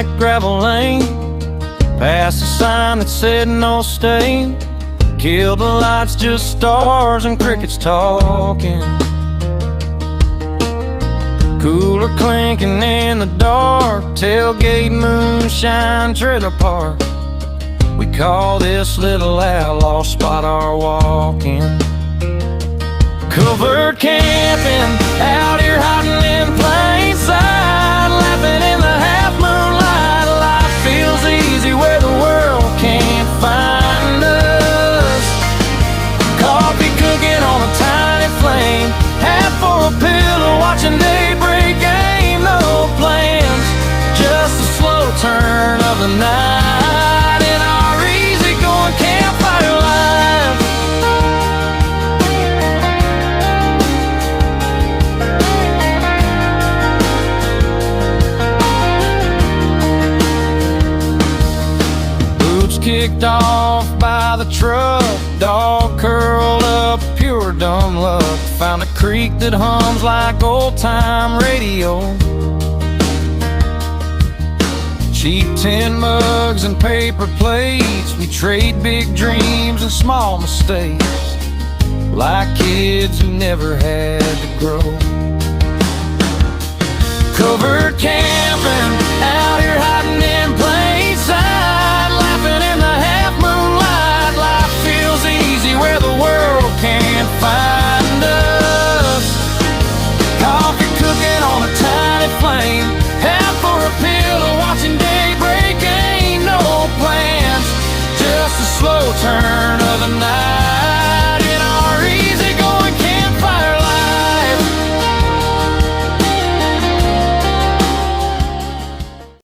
back gravel lane, past the sign that said no stain. Kill the lights, just stars and crickets talking. Cooler clinking in the dark, tailgate moonshine trailer park. We call this little outlaw spot our walk-in. Covert camping, out here hiding in plain sight, laughing in the half moonlight. Life feels easy where the world can't find us. Coffee cooking on a tiny flame, hat for a pillow, watching daybreak. Ain't no plans, just a slow turn of the night in our easy-going campfire life. Boots kicked off by the truck, dog curled up, pure dumb luck. Found a creek that hums like old-time radio. Cheap tin mugs and paper plates, we trade big dreams and small mistakes, like kids who never had to grow. Covert camping, out here hiding in plain sight, laughing in the half moonlight. Life feels easy where the world can't find us. Coffee cooking on a tiny flame, hat for a pillow, watching daybreak. Ain't no plans, just a slow turn of the night.